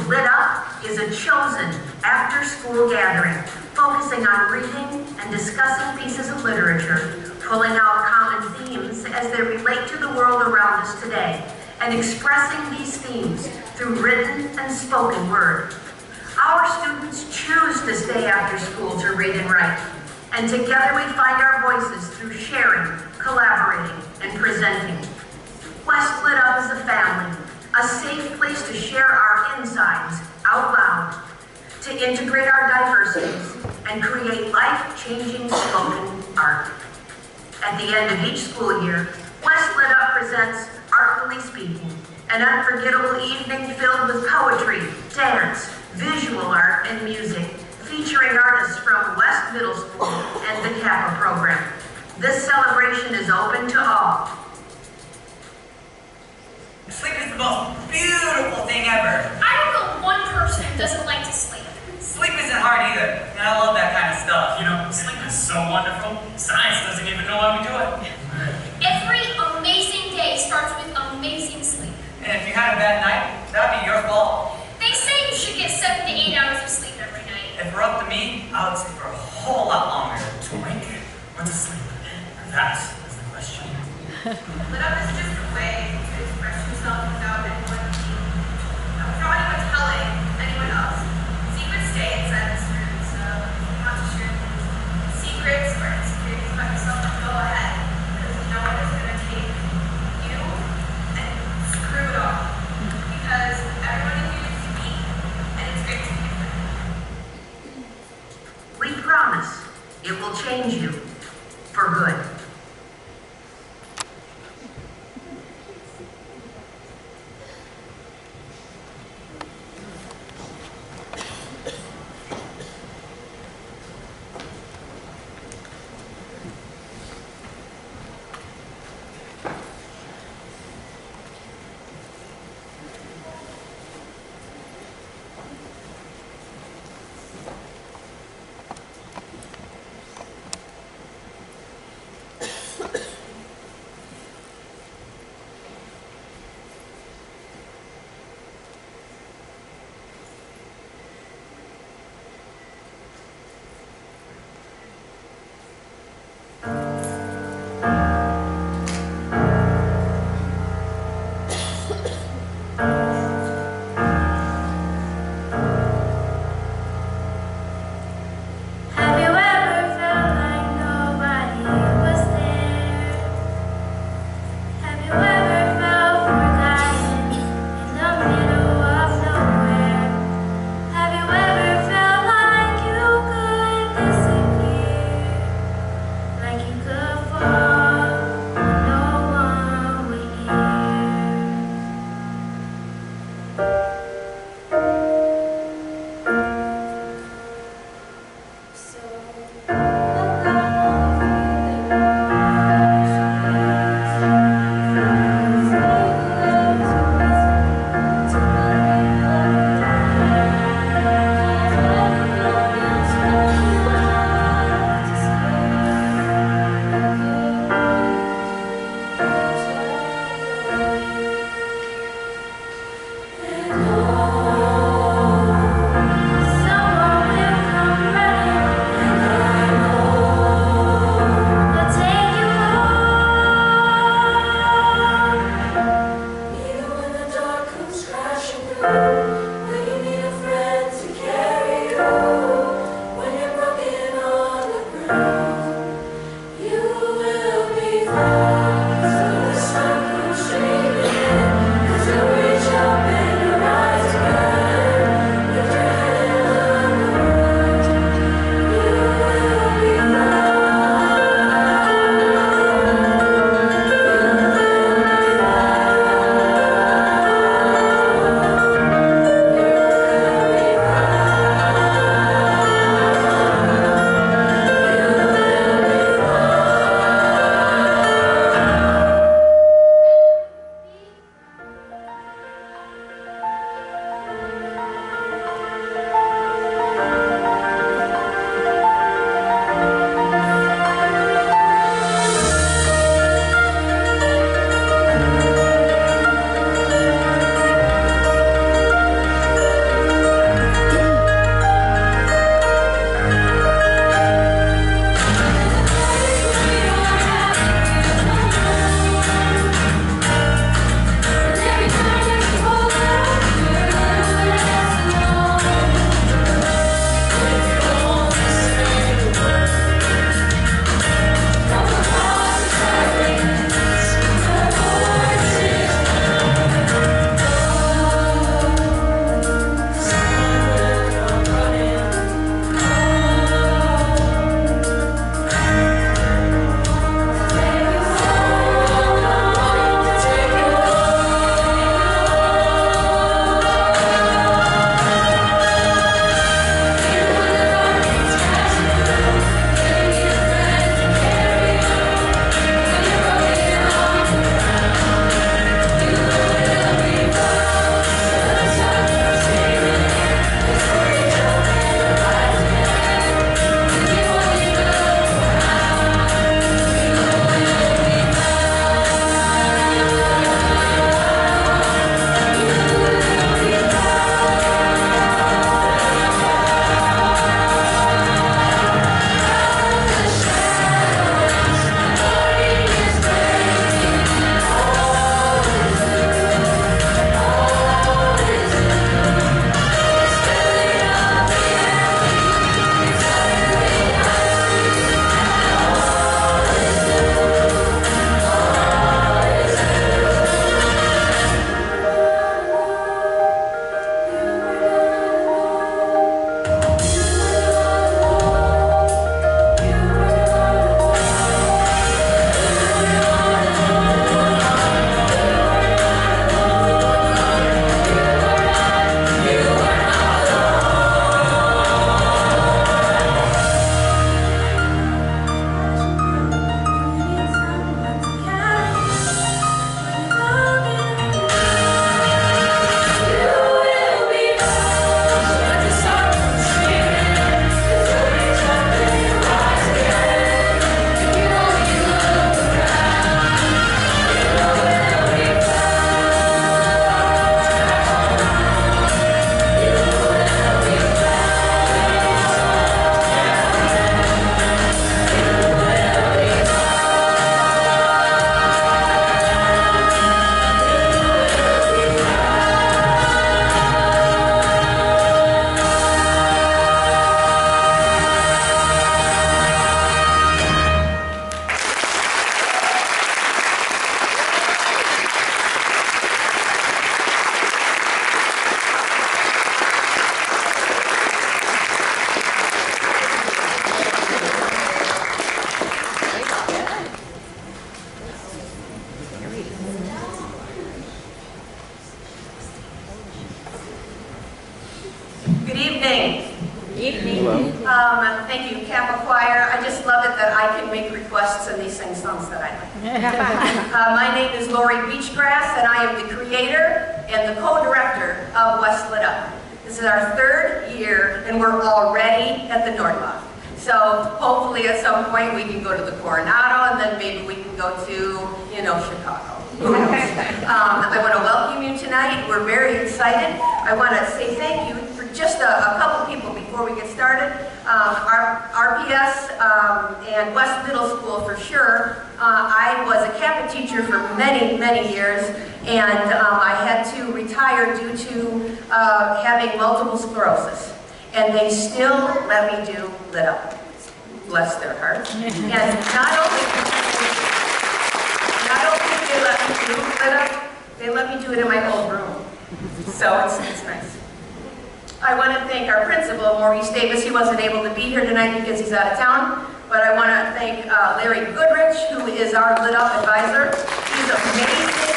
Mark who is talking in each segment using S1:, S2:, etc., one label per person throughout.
S1: Lit Up is a chosen after-school gathering focusing on reading and discussing pieces of literature, pulling out common themes as they relate to the world around us today, and expressing these themes through written and spoken word. Our students choose to stay after school to read and write, and together we find our voices through sharing, collaborating, and presenting. West Lit Up is a family, a safe place to share our insides out loud, to integrate our diversities, and create life-changing spoken art. At the end of each school year, West Lit Up presents Artfully Speaking, an unforgettable evening filled with poetry, dance, visual art, and music, featuring artists from West Middle School and the CAPA program. This celebration is open to all.
S2: Sleep is the most beautiful thing ever.
S3: I don't know one person who doesn't like to sleep.
S2: Sleep isn't hard either, and I love that kind of stuff.
S4: You know, sleep is so wonderful, science doesn't even know why we do it.
S3: Every amazing day starts with amazing sleep.
S2: And if you had a bad night, that'd be your fault.
S3: They say you should get 7 to 8 hours of sleep every night.
S2: If we're up to me, I would sleep for a whole lot longer.
S4: To wake or to sleep? That is the question.
S5: Lit Up is just a way to express yourself without anyone telling anyone else. Secrets stay inside this room, so if you want to share secrets or insecurities about yourself, go ahead. Because no one is going to take you and screw it all. Because everyone in here is unique, and it's great to be different.
S1: We promise it will change you for good. Good evening.
S6: Evening.
S1: Thank you, CAPA Choir. I just love it that I can make requests and they sing songs that I like. My name is Lori Beachgrass, and I am the creator and the co-director of West Lit Up. This is our 3rd year, and we're already at the Nordlof. So hopefully at some point we can go to the Coronado, and then maybe we can go to, Chicago. Who knows? I want to welcome you tonight. We're very excited. I want to say thank you for just a couple people before we get started. Our RPS and West Middle School for sure. I was a CAPA teacher for many, many years, and I had to retire due to having multiple sclerosis. And they still let me do Lit Up. Bless their hearts. And not only did they let me do Lit Up, they let me do it in my old room. So it's nice. I want to thank our principal, Maurice Davis. He wasn't able to be here tonight because he's out of town. But I want to thank Larry Goodrich, who is our Lit Up advisor. He's amazing,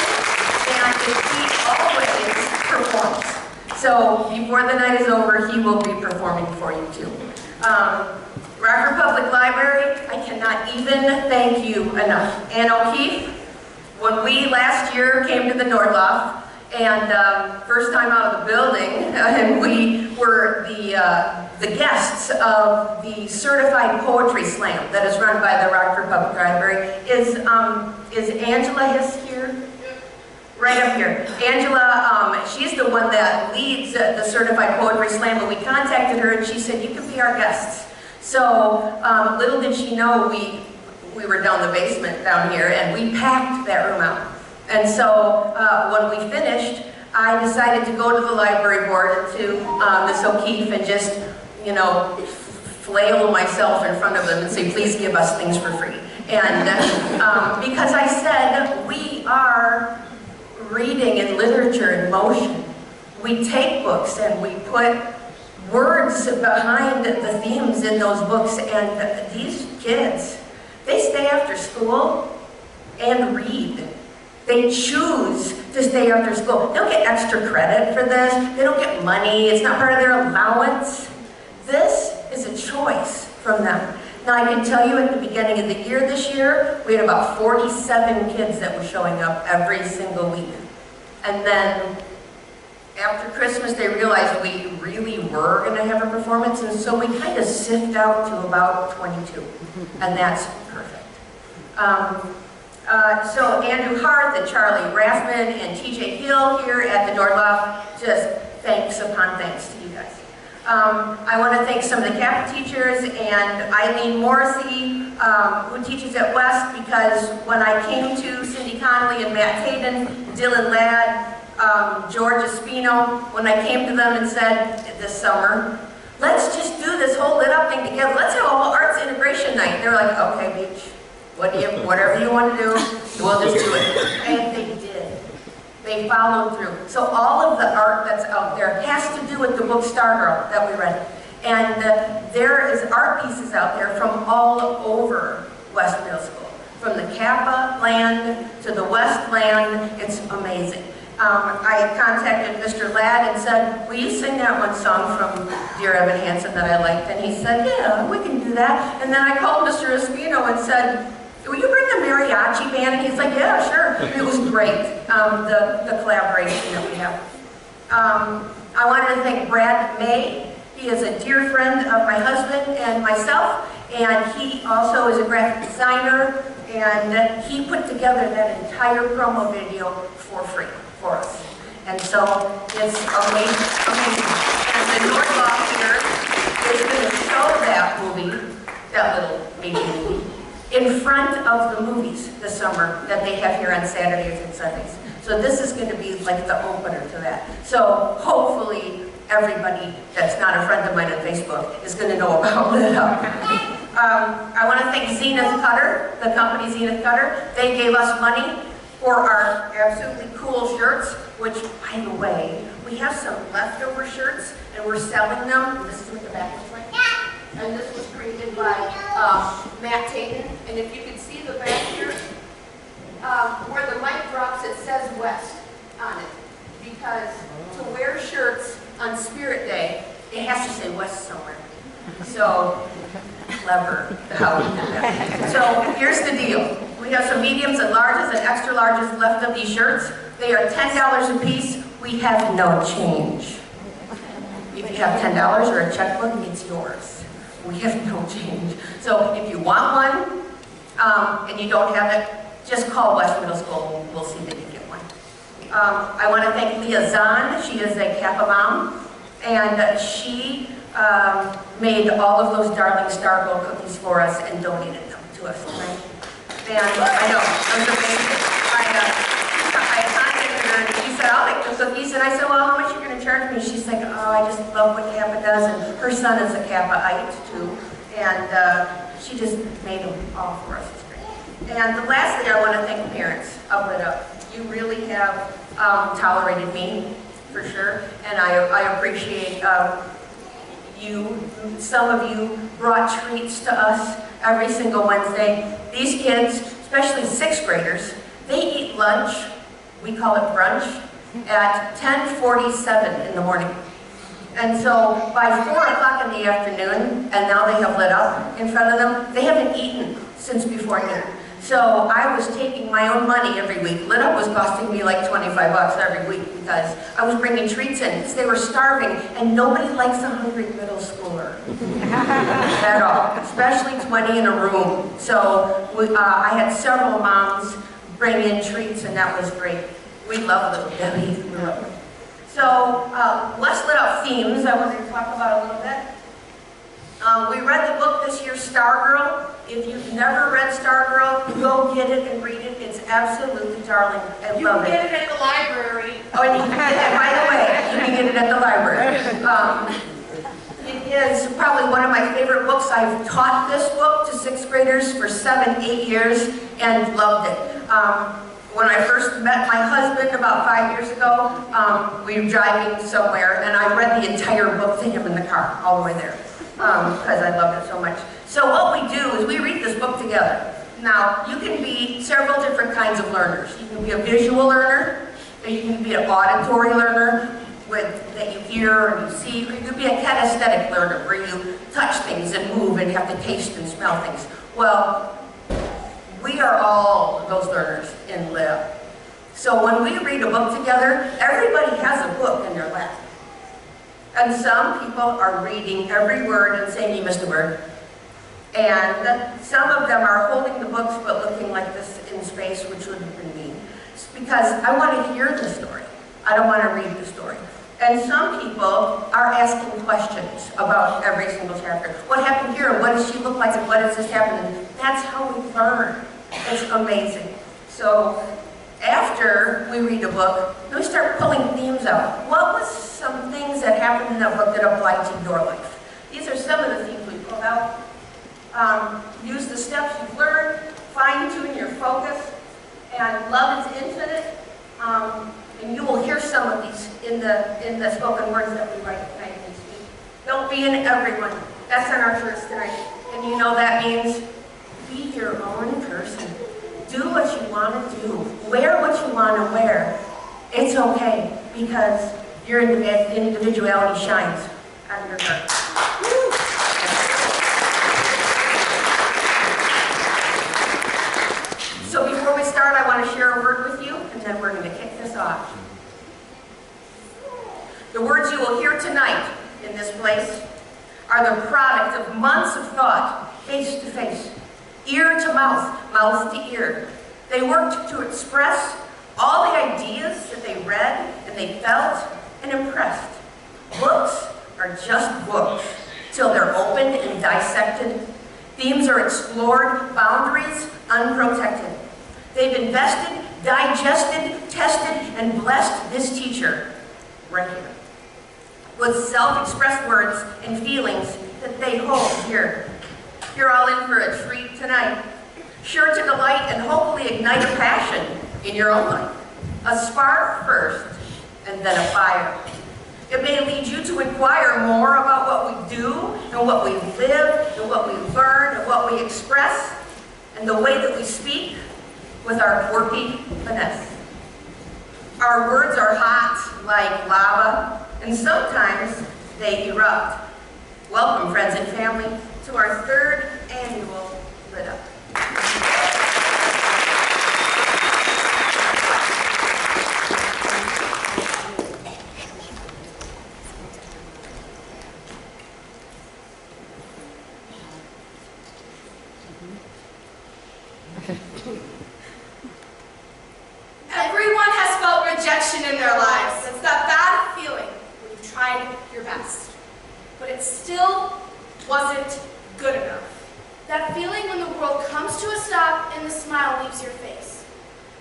S1: and he always performs. So before the night is over, he will be performing for you too. Rockford Public Library, I cannot even thank you enough. Ann O'Keefe, when we last year came to the Nordlof, and first time out of the building, and we were the guests of the Certified Poetry Slam that is run by the Rockford Public Library. Is Angela here? Right up here. Angela, she's the one that leads the Certified Poetry Slam, and we contacted her and she said, you can be our guests. So little did she know we were down the basement down here, and we packed that room out. And so when we finished, I decided to go to the library board, to Miss O'Keefe, and just, flail myself in front of them and say, please give us things for free. And because I said, we are reading and literature in motion. We take books and we put words behind the themes in those books, and these kids, they stay after school and read. They choose to stay after school. They don't get extra credit for this. They don't get money. It's not part of their allowance. This is a choice from them. Now, I can tell you at the beginning of the year this year, we had about 47 kids that were showing up every single week. And then after Christmas, they realized we really were going to have a performance, and so we kind of sift out to about 22, and that's perfect. So Andrew Hart and Charlie Rathman and TJ Hill here at the Nordlof, just thanks upon thanks to you guys. I want to thank some of the CAPA teachers and Eileen Morrissey, who teaches at West, because when I came to Cindy Connolly and Matt Hayden, Dylan Ladd, George Espino, when I came to them and said this summer, let's just do this whole Lit Up thing together. Let's have a whole arts integration night. They're like, okay, Beach, whatever you want to do, we'll just do it. And they did. They followed through. So all of the art that's out there has to do with the book Stargirl that we read. And there is art pieces out there from all over West Middle School. From the CAPA land to the West land, it's amazing. I contacted Mr. Ladd and said, will you sing that one song from Dear Evan Hansen that I liked? And he said, yeah, we can do that. And then I called Mr. Espino and said, will you bring the mariachi band? And he's like, yeah, sure. It was great, the collaboration that we have. I wanted to thank Brad May. He is a dear friend of my husband and myself, and he also is a graphic designer, and he put together that entire promo video for free for us. And so it's amazing. And the Nordlof here is going to show that movie, that little baby movie, in front of the movies this summer that they have here on Saturdays and Sundays. So this is going to be like the opener to that. So hopefully everybody that's not a friend of mine on Facebook is going to know about Lit Up. I want to thank Zenith Cutter, the company Zenith Cutter. They gave us money for our absolutely cool shirts, which, by the way, we have some leftover shirts and we're selling them. This is what the back looks like. And this was created by Matt Taden. And if you can see the back here, where the mic drops, it says West on it. Because to wear shirts on Spirit Day It has to say West somewhere. So, clever how we do that. So, here's the deal. We have some mediums and larges and extra larges left of these shirts. They are $10 a piece. We have no change. If you have $10 or a checkbook, it's yours. We have no change. So if you want one and you don't have it, just call West Middle School and we'll see that you get one. I want to thank Leah Zahn. She is a CAPA mom, and she made all of those darling Stargirl cookies for us and donated them to us. Right? And I know, it was amazing. I contacted her and she said, I'll make the cookies. And I said, well, how much are you going to charge me? She's like, oh, I just love what CAPA does. And her son is a CAPA-ite too. And she just made them all for us. It's great. And lastly, I want to thank parents of Lit Up. You really have tolerated me, for sure. And I appreciate you. Some of you brought treats to us every single Wednesday. These kids, especially 6th graders, they eat lunch, we call it brunch, at 10:47 in the morning. And so by 4 o'clock in the afternoon, and now they have Lit Up in front of them, they haven't eaten since before noon. So I was taking my own money every week. Lit Up was costing me like 25 bucks every week because I was bringing treats in because they were starving, and nobody likes a hungry middle schooler at all, especially 20 in a room. So I had several moms bring in treats, and that was great. We love Little Debbie. We love her. So West Lit Up themes I wanted to talk about a little bit. We read the book this year, Stargirl. If you've never read Stargirl, go get it and read it. It's absolutely darling. I love it.
S5: You can get it at the library.
S1: Oh, and you can get it, by the way, you can get it at the library. It is probably one of my favorite books. I've taught this book to 6th graders for 7-8 years and loved it. When I first met my husband about 5 years ago, we were driving somewhere and I read the entire book to him in the car, all the way there, because I loved it so much. So what we do is we read this book together. Now, you can be several different kinds of learners. You can be a visual learner, or you can be an auditory learner that you hear and you see, or you can be a kinesthetic learner where you touch things and move and have to taste and smell things. Well, we are all those learners in Lit Up. So when we read a book together, everybody has a book in their lap. And some people are reading every word and saying you missed a word. And some of them are holding the books but looking like this in space, which would have been me. It's because I want to hear the story. I don't want to read the story. And some people are asking questions about every single chapter. What happened here? What does she look like? And what does this happen? That's how we learn. It's amazing. So after we read the book, we start pulling themes out. What was some things that happened in that book that applied to your life? These are some of the themes we pulled out. Use the steps you've learned, fine-tune your focus, and love is infinite. And you will hear some of these in the spoken words that we write tonight and speak. Don't be in everyone. That's on our shirts tonight. And you know that means be your own person. Do what you want to do. Wear what you want to wear. It's okay because your individuality shines out of your heart. So before we start, I want to share a word with you, and then we're going to kick this off. The words you will hear tonight in this place are the product of months of thought, face to face, ear to mouth, mouth to ear. They worked to express all the ideas that they read and they felt and impressed. Books are just books till they're opened and dissected. Themes are explored, boundaries unprotected. They've invested, digested, tested, and blessed this teacher right here with self-expressed words and feelings that they hold here. You're all in for a treat tonight, sure to delight and hopefully ignite a passion in your own life. A spark first, and then a fire. It may lead you to inquire more about what we do, and what we live, and what we learn, and what we express, and the way that we speak with our quirky finesse. Our words are hot like lava, and sometimes they
S6: they erupt. Welcome, friends and family, to our 3rd annual Lit Up.
S5: Everyone has felt rejection in their lives. It's that bad feeling when you tried your best, but it still wasn't good enough. That feeling when the world comes to a stop and the smile leaves your face.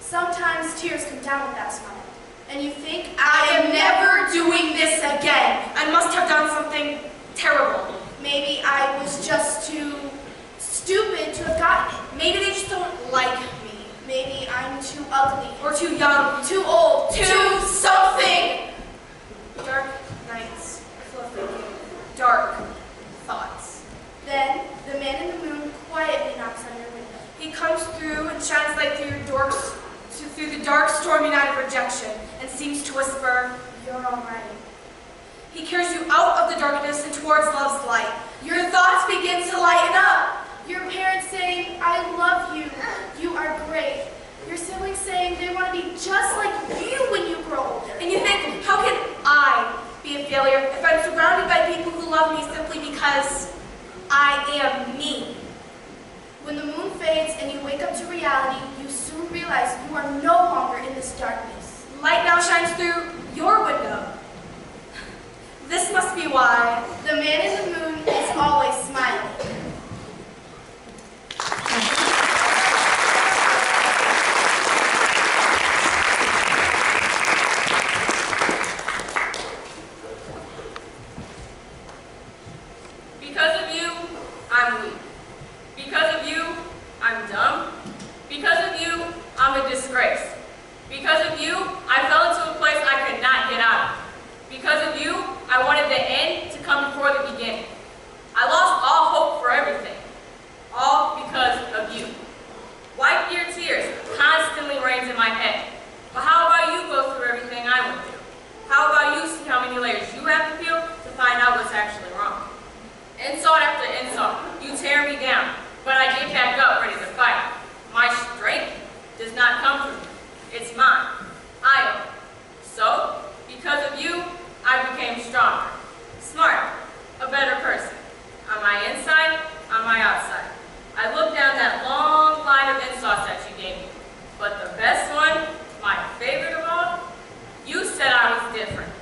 S5: Sometimes tears come down with that smile, and you think, I am never doing this again. I must have done something terrible. Maybe I was just too stupid to have gotten it. Maybe they just don't like me. Maybe I'm too ugly, or too young, too old, too something. Dark nights, full of thinking, dark thoughts. Then the man in the moon quietly knocks on your window. He comes through and shines light through the dark, stormy night of rejection, and seems to whisper, "You're all right." He carries you out of the darkness and towards love's light. Your thoughts begin to lighten up. Your parents saying, "I love you, you are great." Your siblings saying they want to be just like you when you grow older. And you think, how can I be a failure if I'm surrounded by people who love me simply because I am me? When the moon fades and you wake up to reality, you soon realize you are no longer in this darkness. Light now shines through your window. This must be why the man in the moon is always smiling.
S7: Because of you, I'm weak. Because of you, I'm dumb. Because of you, I'm a disgrace. Because of you, I fell into a place I could not get out of. Because of you, I wanted the end to come before the beginning. I lost all hope for everything. All because of you. Wipe your tears constantly reigns in my head. But how about you go through everything I went through? How about you see how many layers you have to peel to find out what's actually wrong? Insult after insult, you tear me down, but I get back up ready to fight. My strength does not come from you. It's mine. I own it. So, because of you, I became stronger, smarter, a better person. On my inside, on my outside. I looked down that long line of insults that you gave me. But the best one, my favorite of all, you said I was different.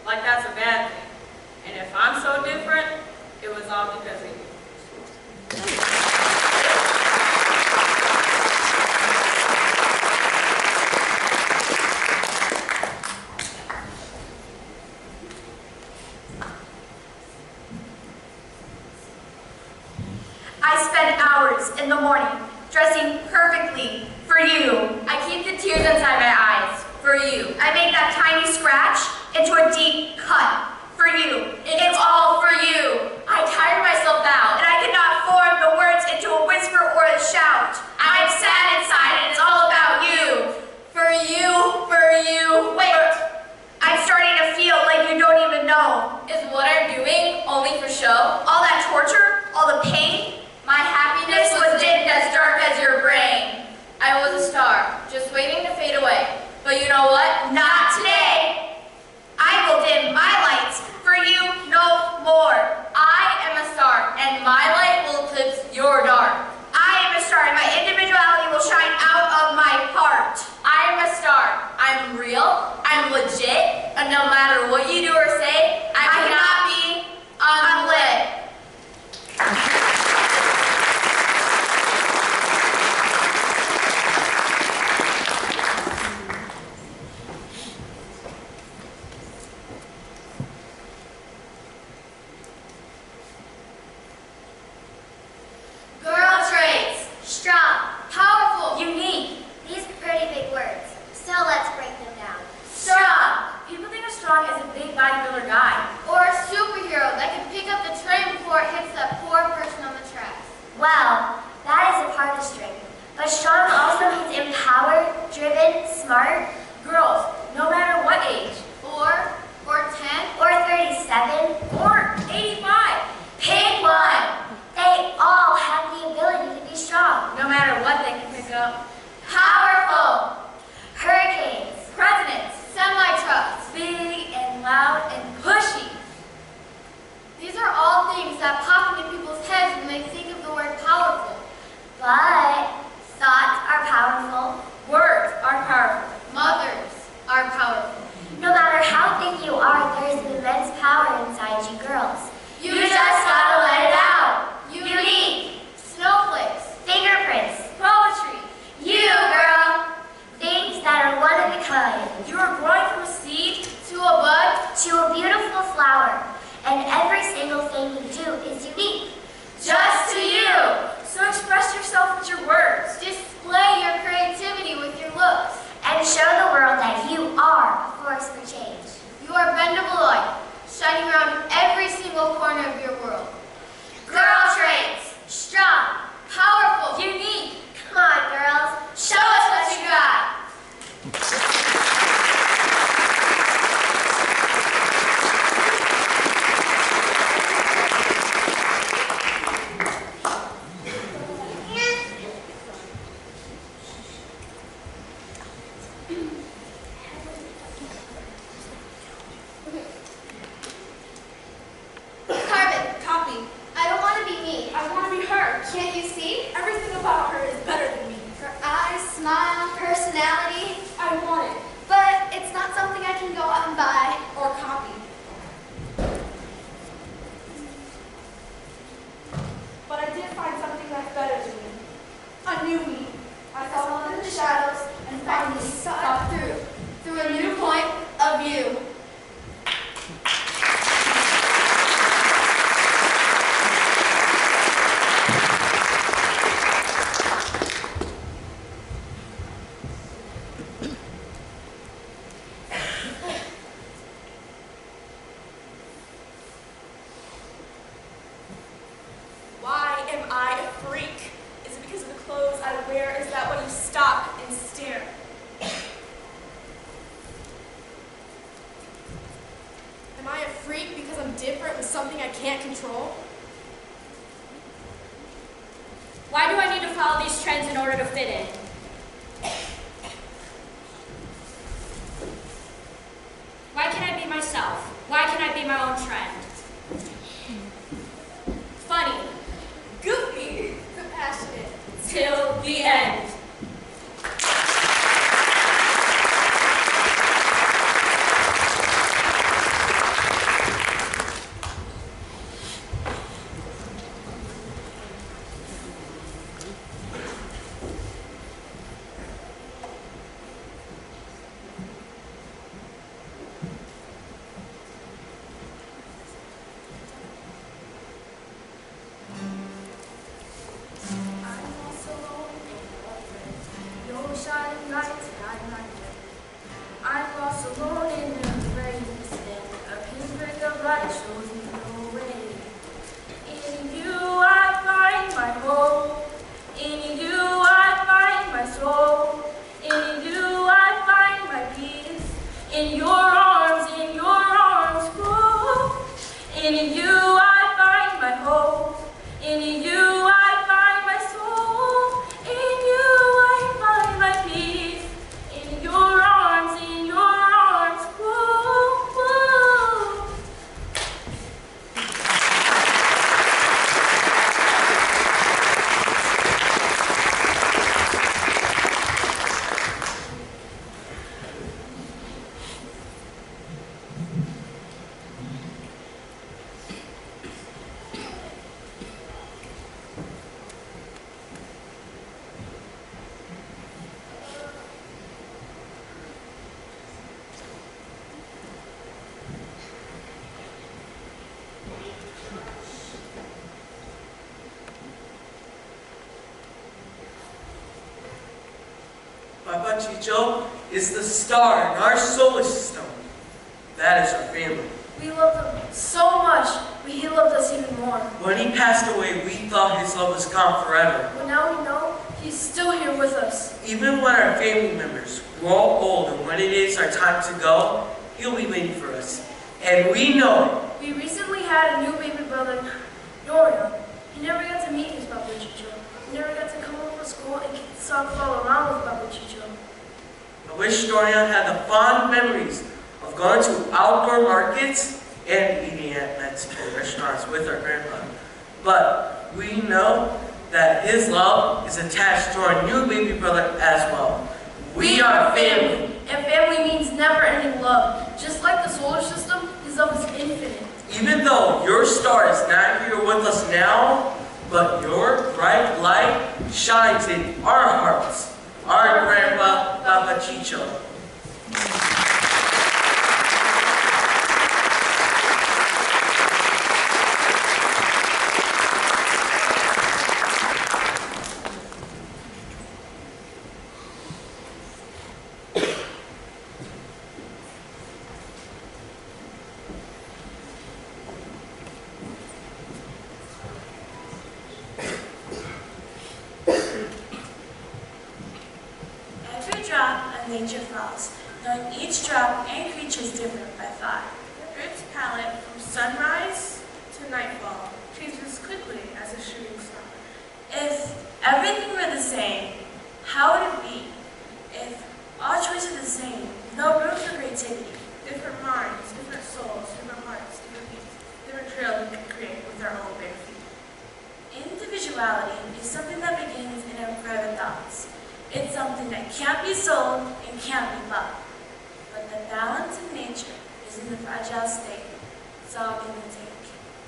S7: Like that's a bad thing. And if I'm so different, it was all because of you.
S1: I spend hours in the morning dressing perfectly for you. I keep the tears inside my eyes for you. I make that tiny scratch into a deep cut for you. It's all for you. I tire myself out, and I cannot form the words into a whisper or a shout. I'm sad inside, and it's all about you. For you, for you. Wait, I'm starting to feel like you don't even know. Is what I'm doing only for show? All that torture, all the pain? My happiness was dimmed as dark as your brain. I was a star, just waiting to fade away. But you know what? Not today. I will dim my lights for you no more. I am a star, and my light will eclipse your dark. I am a star, and my individuality will shine out of my heart. I am a star. I'm real, I'm legit, and no matter what you do or say, I cannot be unlit.
S3: These are all things that pop into people's heads when they think of the word powerful. But thoughts are powerful.
S7: Words are powerful.
S3: Mothers are powerful.
S8: No matter how big you are, there is an immense power inside you girls.
S3: You just gotta let it out. Unique. Snowflakes.
S8: Fingerprints.
S3: Poetry.
S8: You, girl. Things that are one of a kind.
S3: You are growing from a seed to a bud
S8: To a beautiful flower. And every single thing you do is unique.
S3: just to you. So express yourself with your words. Display your creativity with your looks.
S8: And show the world that you are a force for change.
S3: You are bendable light, shining around every single corner of your world.
S8: Girl traits.
S3: Strong, powerful, unique.
S8: Come on, girls.
S3: Show us what you got.
S5: Carmen, copy. I don't want to be me. I want to be her. Can't you see? Everything about her is better than me. Her eyes, smile, personality. I want it. But it's not something I can go out and buy or copy. But I did find something that's better than me. A new me. I fell into the shadows and finally saw it through a new point of view. Why am I a freak? Is it because of the clothes I wear? Is that why you stop and stare? Am I a freak because I'm different with something I can't control?
S3: Why do I need to follow these trends in order to fit in? Why can't I be myself? Why can't I be my own trend? Funny,
S5: Goofy, compassionate.
S3: till the end.
S5: Shining lights and I'm not dead. I'm lost alone in the rain instead. A pinprick of light shows me the way. In you I find my hope. In you I find my soul. In you I find my peace. In your arms, oh. In you I find my hope. In you I find my soul. In you I find my peace. In your arms, whoa, whoa.
S4: Papa Chicho is the star in our solar system. That is our family.
S3: We loved him so much, but he loved us even more.
S4: When he passed away, we thought his love was gone forever.
S3: But now we know he's still here with us.
S4: Even when our family members grow old and when it is our time to go, he'll be waiting for us. And we know it.
S3: We recently had a new baby brother, Dorian. He never got to meet his Papa Chicho. He never got to come home from school and kick the soccer ball around with Papa Chicho.
S4: I wish Dorian had the fond memories of going to outdoor markets and eating at Mexican restaurants with our grandpa. But we know that his love is attached to our new baby brother as well. We are family.
S3: And family means never-ending love. Just like the solar system, his love is infinite.
S4: Even though your star is not here with us now, but your bright light shines in our hearts. Our grandpa, Papa Chicho.
S9: Nature falls, knowing each drop and creature is different by far.
S10: Earth's palette from sunrise to nightfall changes quickly as a shooting star.
S9: If everything were the same, how would it be? If all choices are the same, no room for creativity.
S10: Different minds, different souls, different hearts, different beats, different trails we can create with our own bare feet.
S9: Individuality is something that begins in our private thoughts. It's something that can't be sold and can't be bought. But the balance of nature is in the fragile state. It's all give and take.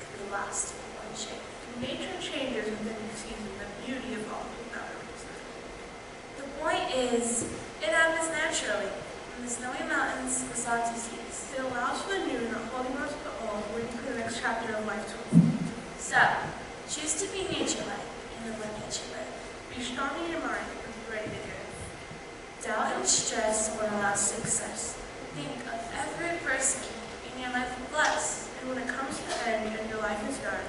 S9: Could be lost in one shape.
S10: Nature changes within the season, the beauty of all without a reason.
S9: The point is, it happens naturally. From the snowy mountains, the salty seas.
S10: It allows for the new, not holding on to the old, waiting for the next chapter of life to unfold.
S9: So, choose to be nature-like and live like nature live.
S10: Be strong in your mind. Ready to give.
S9: Doubt and stress won't allow success. Think of every person in your life with bless.
S10: And when it comes to the end and your life is done,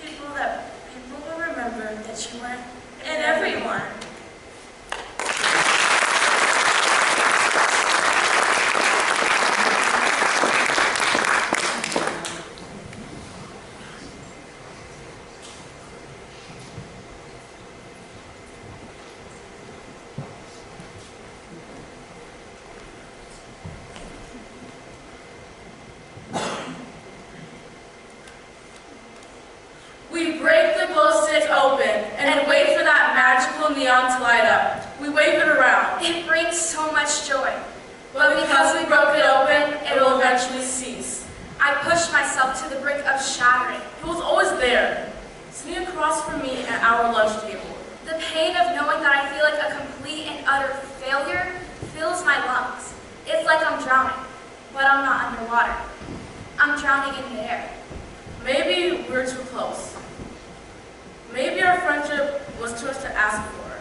S9: People will remember that you weren't in everyone.
S11: We break the glow stick open and wait for that magical neon to light up. We wave it around.
S3: It brings so much joy.
S11: But because we broke it open, it will eventually cease.
S3: I pushed myself to the brink of shattering.
S11: He was always there, sitting across from me at our lunch table.
S3: The pain of knowing that I feel like a complete and utter failure fills my lungs. It's like I'm drowning, but I'm not underwater. I'm drowning in the air.
S11: Maybe we're too close. Maybe our friendship was too much to ask for.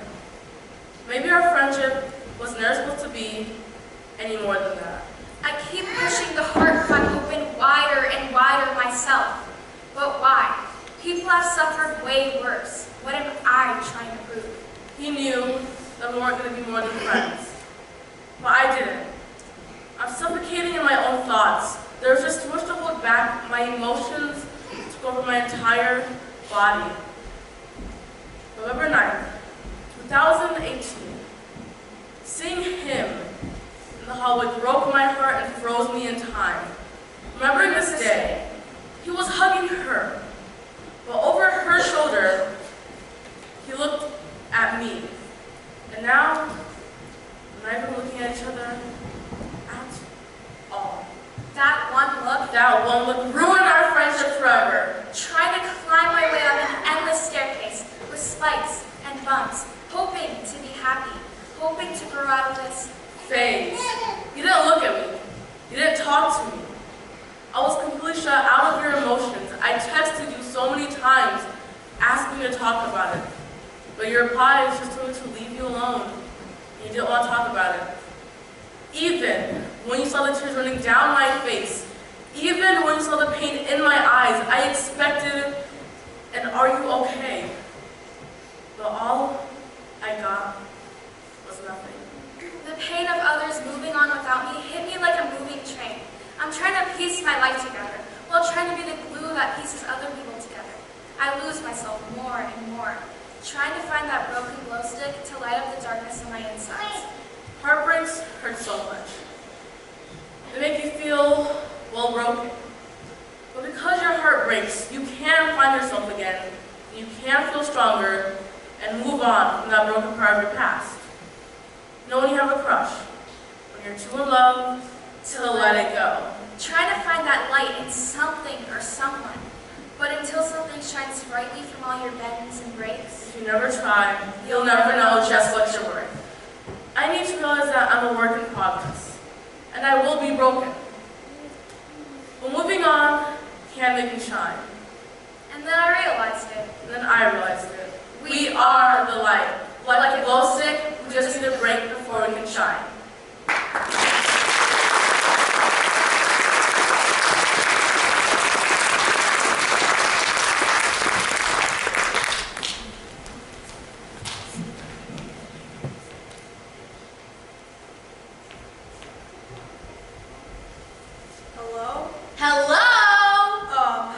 S11: Maybe our friendship was never supposed to be any more than that.
S3: I keep pushing the heart crack open wider and wider myself. But why? People have suffered way worse. What am I trying to prove?
S11: He knew that we weren't going to be more than friends. But I didn't. I'm suffocating in my own thoughts. There's just too much to hold back. My emotions took over my entire body. November 9th, 2018. Seeing him in the hallway broke my heart and froze me in time. Remembering this day, he was hugging her, but over her shoulder, he looked at me. And now, we're not even looking at each other at all.
S3: That
S11: one look ruined our friendship forever.
S3: Trying to climb my way up an endless staircase with spikes and bumps, hoping to be happy, hoping to grow out of this
S11: phase. You didn't look at me. You didn't talk to me. I was completely shut out of your emotions. I texted you so many times, asking you to talk about it. But your reply is just going to leave you alone. And you didn't want to talk about it. Even when you saw the tears running down my face, even when you saw the pain in my eyes, I expected an "Are you okay?" But all I got was nothing.
S3: The pain of others moving on without me hit me like a moving train. I'm trying to piece my life together, while trying to be the glue that pieces other people together. I lose myself more and more, trying to find that broken glow stick to light up the darkness in my insides.
S11: Heartbreaks hurt so much. They make you feel, well, broken. But because your heart breaks, you can find yourself again. You can feel stronger and move on from that broken part of your past. You know when you have a crush, when you're too in love to let it go.
S3: Try to find that light in something or someone. But until something shines brightly from all your bends and breaks,
S11: If you never try, you'll never know just what you're worth. I need to realize that I'm a work in progress, and I will be broken. But moving on can make me shine.
S3: and then I realized it.
S11: And then I realized it. We are the light. Like a glow stick, we just need a break before we can shine.
S10: Hello?
S6: Hello?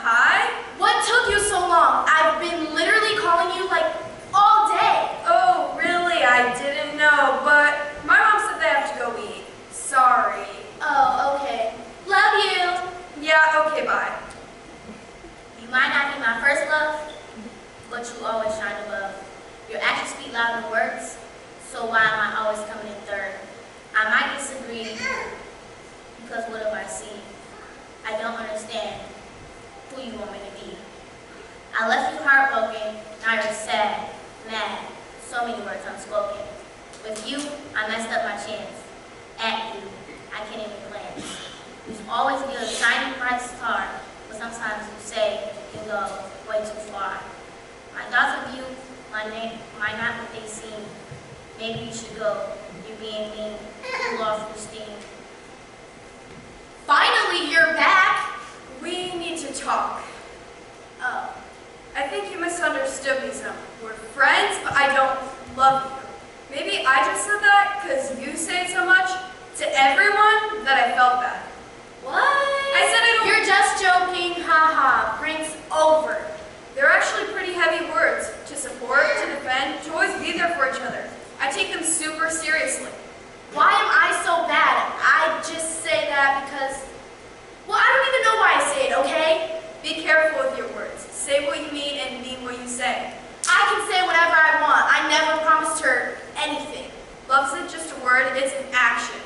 S10: Hi?
S6: What took you so long? I've been literally calling you like all day.
S10: Oh, really? I didn't know, but my mom said they have to go eat. Sorry.
S6: Oh, okay. Love you.
S10: Yeah, okay, bye.
S8: You might not be my first love, but you always shine above. Your actions speak louder than words, so why am I always coming in third? I might disagree, because what have I seen? I don't understand who you want me to be. I left you heartbroken, now you're sad, mad, so many words unspoken. With you, I messed up my chance. At you, I can't even glance. You've always been a shining bright star, but sometimes you say you go way too far. My thoughts of you might not what they seem. Maybe you should go. You're being mean. You lost your steam.
S6: Finally, you're back.
S10: We need to talk.
S6: Oh.
S10: I think you misunderstood me some. We're friends, but I don't love you. Maybe I just said that because you say it so much to everyone that I felt bad.
S6: What?
S10: I said I don't.
S6: You're just joking. Haha. Prank's over.
S10: They're actually pretty heavy words to support, to defend, to always be there for each other. I take them super seriously.
S6: Why am I so bad? I just say that because, well, I don't even know why I say it, okay?
S10: Be careful with your words. Say what you mean and mean what you say.
S6: I can say whatever I want. I never promised her anything.
S10: Love's not just a word, it's an action.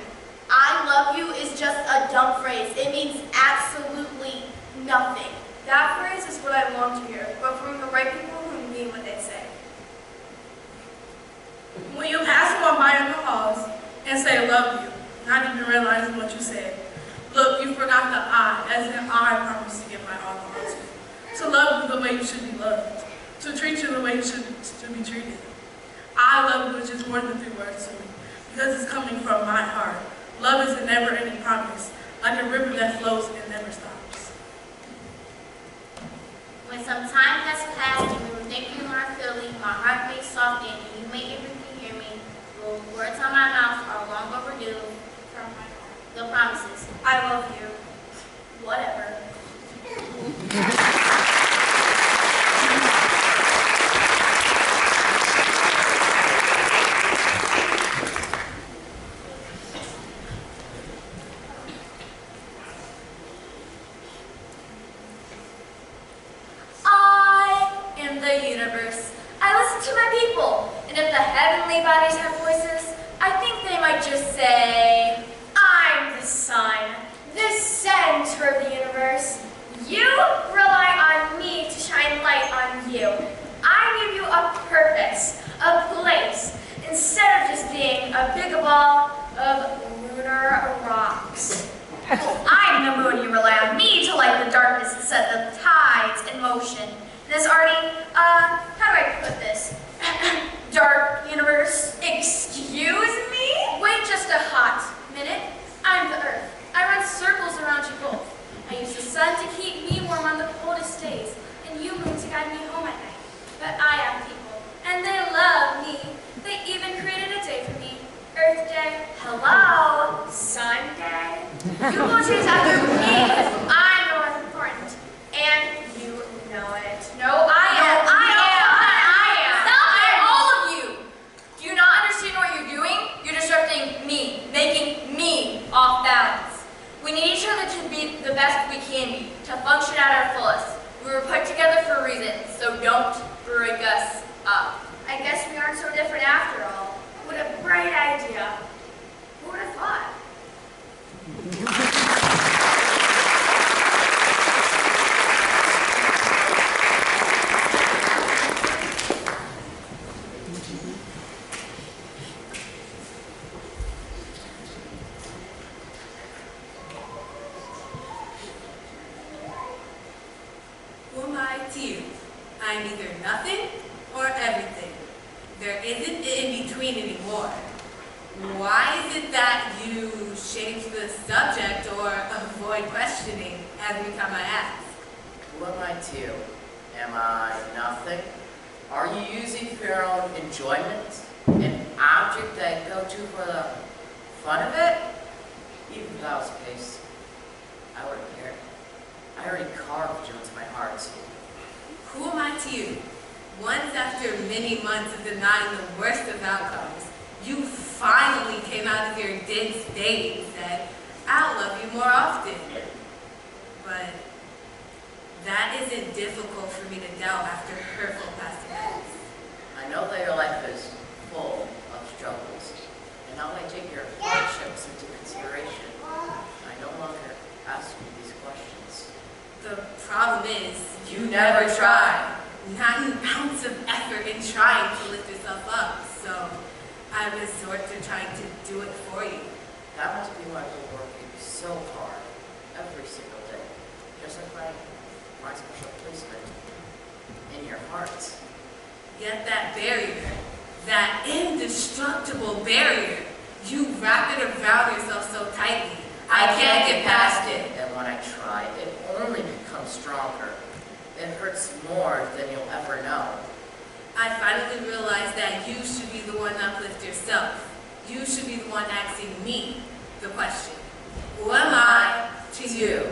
S6: I love you is just a dumb phrase. It means absolutely nothing.
S10: That phrase is what I long to hear, but from the right people who mean what they say.
S11: When you pass someone by in the halls and say love you, not even realizing what you said. Look, you forgot the I, as in I promised to give my all to you. To love you the way you should be loved. To treat you the way you should be treated. I love you, which is more than 3 words to me, because it's coming from my heart. Love is a never-ending promise, like a river that flows and never stops.
S8: When some time has passed and we were thinking on our feeling, my heart may soften and you may even hear me. The words on my mouth are long overdue. From my heart. The promises.
S10: I love you.
S8: Whatever.
S3: The universe. I listen to my people, and if the heavenly bodies have voices, I think they might just say, I'm the sun, the center of the universe. You rely on me to shine light on you. I give you a purpose, a place, instead of just being a big ball of lunar rocks. I'm the moon, you rely on me to light the darkness and set the tides in motion. This Artie, how do I put this? Dark universe, excuse me? Wait just a hot minute. I'm the earth. I run circles around you both. I use the sun to keep me warm on the coldest days, and you moon to guide me home at night. But I have people, and they love me. They even created a day for me. Earth Day. Hello, Sun Day. You will chase after me because I'm the one important. And you know it. No, I am. Stop it, all of you. Do you not understand what you're doing? You're disrupting me, making me off balance. We need each other to be the best we can be, to function as
S12: I to you? I'm either nothing or everything. There isn't in between anymore. Why is it that you change the subject or avoid questioning every time I ask?
S13: Who am I to you? Am I nothing? Are you using for your own enjoyment? An object that go to for the fun of it? Even if that was the case, I wouldn't care. I already carved you into my heart.
S12: Who am I to you? Once after many months of denying the worst of outcomes, you finally came out of your dense state and said, I'll love you more often. But that isn't difficult for me to doubt after hurtful past events.
S13: I know that your life is full of struggles, and now I take your hardships into consideration. I no longer ask you these questions.
S12: The problem is, you never try. Not an ounce of effort in trying to lift yourself up, so I resort to trying to do it for you.
S13: That must be why we're working so hard every single day, just like my special placement in your heart.
S12: Yet that barrier, that indestructible barrier, you wrap it around yourself so tightly. I can't get past it.
S13: And when I try, it only becomes stronger. It hurts more than you'll ever know.
S12: I finally realized that you should be the one to uplift yourself. You should be the one asking me the question. Who am I to you?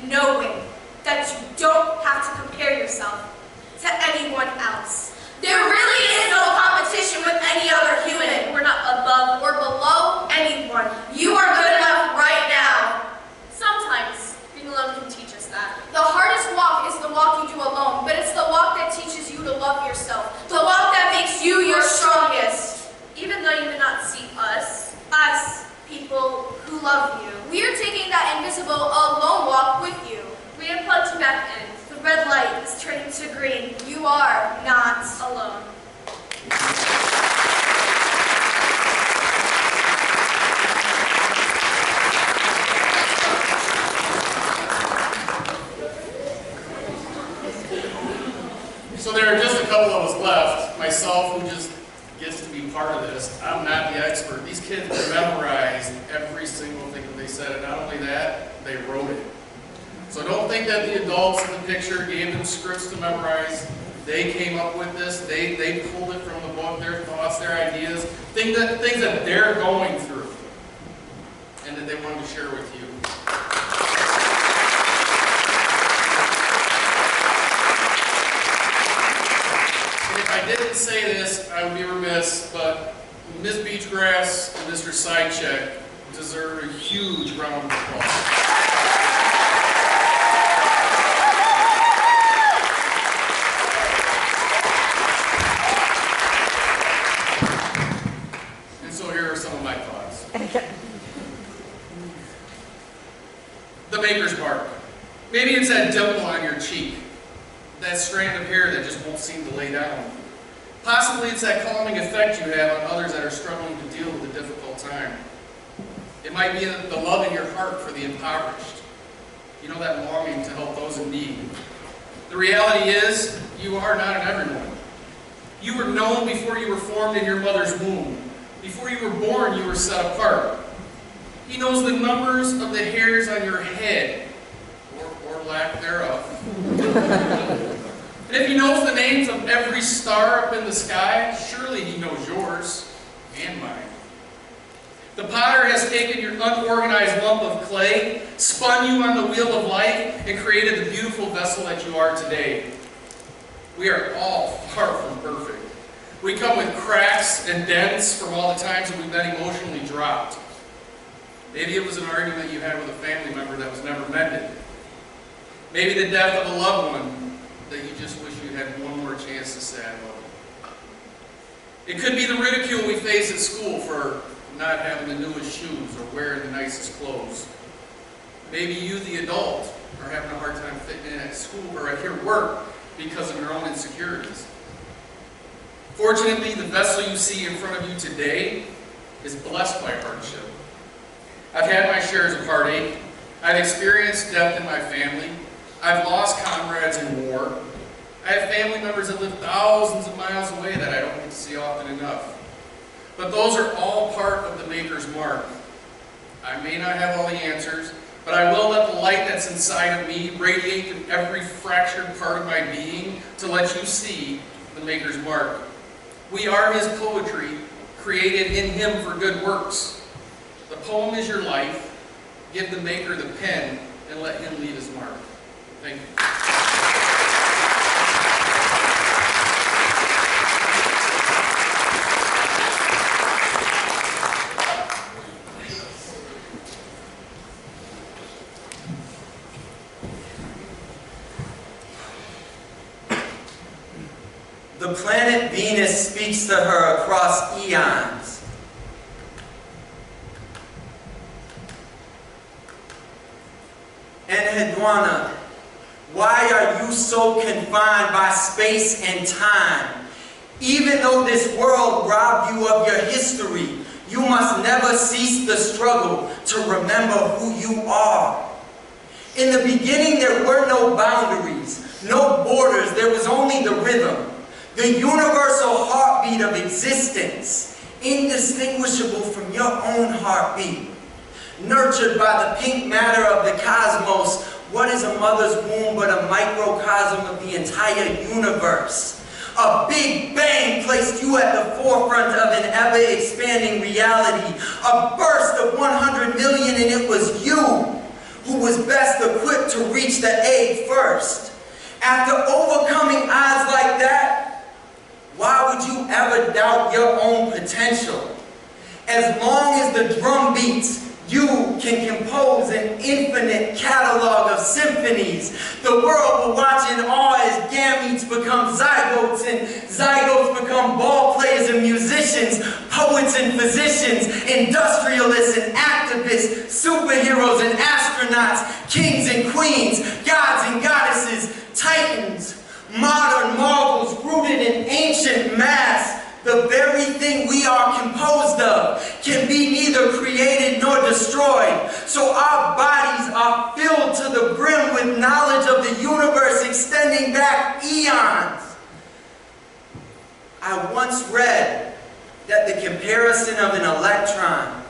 S10: Knowing that you don't have to compare yourself to anyone anyone else.
S6: There really is no competition with any other human.
S10: We're not above or below anyone. You are good enough right now. Sometimes being alone can teach us that. The hardest walk is the walk you do alone, but it's the walk that teaches you to love yourself. The walk that makes you your strongest. Even though you may not see us, people who love you, we are taking that invisible alone walk with you. We have plugged you back in. The red light is turning to green. You are not alone.
S14: So there are just a couple of us left. Myself, who just gets to be part of this. I'm not the expert. These kids memorized every single thing that they said, and not only that, they wrote it. So don't think that the adults in the picture gave them scripts to memorize. They came up with this. They pulled it from the book, their thoughts, their ideas, things that they're going through, and that they wanted to share with you. If I didn't say this, I would be remiss, but Ms. Beachgrass and Mr. Sidecheck deserve a huge round of applause. The maker's mark. Maybe it's that dimple on your cheek, that strand of hair that just won't seem to lay down. Possibly it's that calming effect you have on others that are struggling to deal with a difficult time. It might be the love in your heart for the impoverished. You know, that longing to help those in need. The reality is, you are not an everyone. You were known before you were formed in your mother's womb. Before you were born, you were set apart. He knows the numbers of the hairs on your head, or lack thereof. And if he knows the names of every star up in the sky, surely he knows yours and mine. The potter has taken your unorganized lump of clay, spun you on the wheel of life, and created the beautiful vessel that you are today. We are all far from perfect. We come with cracks and dents from all the times that we've been emotionally dropped. Maybe it was an argument you had with a family member that was never mended. Maybe the death of a loved one that you just wish you had one more chance to say I love you. It could be the ridicule we face at school for not having the newest shoes or wearing the nicest clothes. Maybe you, the adult, are having a hard time fitting in at school or at your work because of your own insecurities. Fortunately, the vessel you see in front of you today is blessed by hardship. I've had my shares of heartache. I've experienced death in my family. I've lost comrades in war. I have family members that live thousands of miles away that I don't get to see often enough. But those are all part of the maker's mark. I may not have all the answers, but I will let the light that's inside of me radiate through every fractured part of my being to let you see the maker's mark. We are his poetry, created in him for good works. The poem is your life. Give the maker the pen and let him leave his mark. Thank you.
S15: The planet Venus speaks to her across eons. And Hedwana, why are you so confined by space and time? Even though this world robbed you of your history, you must never cease the struggle to remember who you are. In the beginning, there were no boundaries, no borders. There was only the rhythm. The universal heartbeat of existence, indistinguishable from your own heartbeat. Nurtured by the pink matter of the cosmos, what is a mother's womb but a microcosm of the entire universe? A big bang placed you at the forefront of an ever-expanding reality. A burst of 100 million, and it was you who was best equipped to reach the egg first. After overcoming odds like that, ever doubt your own potential. As long as the drum beats, you can compose an infinite catalog of symphonies. The world will watch in awe as gametes become zygotes and zygotes become ball players and musicians, poets and physicians, industrialists and activists, superheroes and astronauts, kings and queens, gods and goddesses, titans, modern marvels rooted in ancient mass. The very thing we are composed of can be neither created nor destroyed. So our bodies are filled to the brim with knowledge of the universe extending back eons. I once read that the comparison of an electron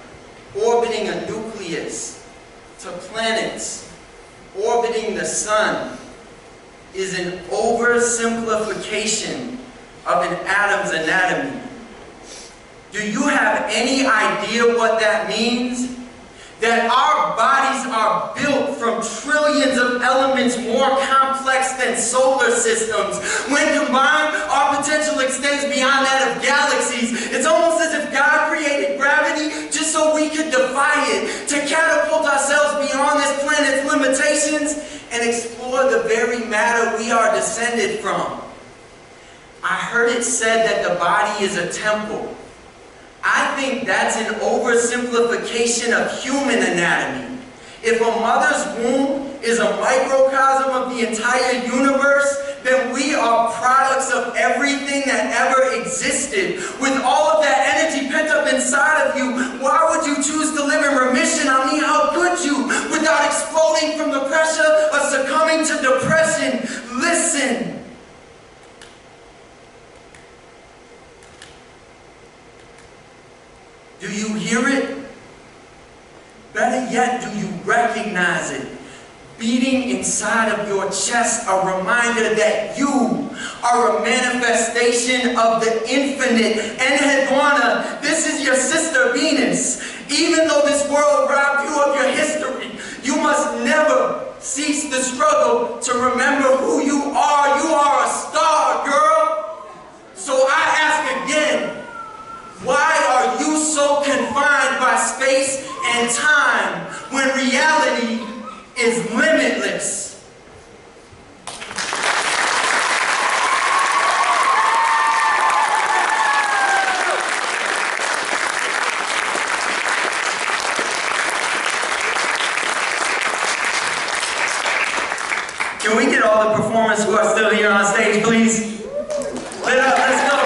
S15: orbiting a nucleus to planets orbiting the sun is an oversimplification of an atom's anatomy. Do you have any idea what that means? That our bodies are built from trillions of elements more complex than solar systems. When combined, our potential extends beyond that of galaxies. It's almost as if God created gravity just so we could defy it, to catapult ourselves beyond this planet's limitations and explore the very matter we are descended from. I heard it said that the body is a temple. I think that's an oversimplification of human anatomy. If a mother's womb is a microcosm of the entire universe, then we are products of everything that ever existed. With all of that energy pent up inside of you, why would you choose to live in remission? I mean, how could you? Without exploding from the pressure or succumbing to depression. Listen. Do you hear it? Better yet, do you recognize it? Beating inside of your chest, a reminder that you are a manifestation of the infinite. And Hedwana, this is your sister Venus. Even though this world robbed you of your history, you must never cease the struggle to remember who you are. You are a star, girl. So I ask again, why are you so confined by space and time when reality is limitless? Can we get all the performers who are still here on stage, please? Lit up, let's go.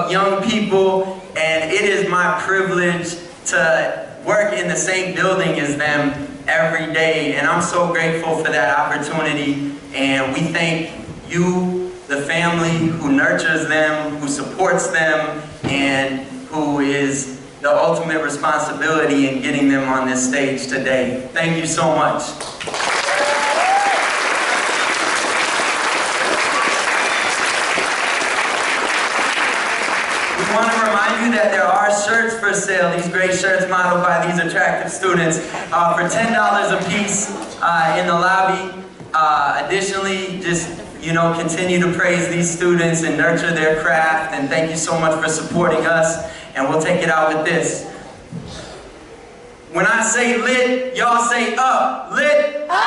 S15: Young people, and it is my privilege to work in the same building as them every day, and I'm so grateful for that opportunity. And we thank you, the family who nurtures them, who supports them, and who is the ultimate responsibility in getting them on this stage today. Thank you so much. I want to remind you that there are shirts for sale, these great shirts modeled by these attractive students, for $10 a piece in the lobby. Additionally, just, continue to praise these students and nurture their craft, and thank you so much for supporting us, and we'll take it out with this. When I say lit, y'all say up. Lit up!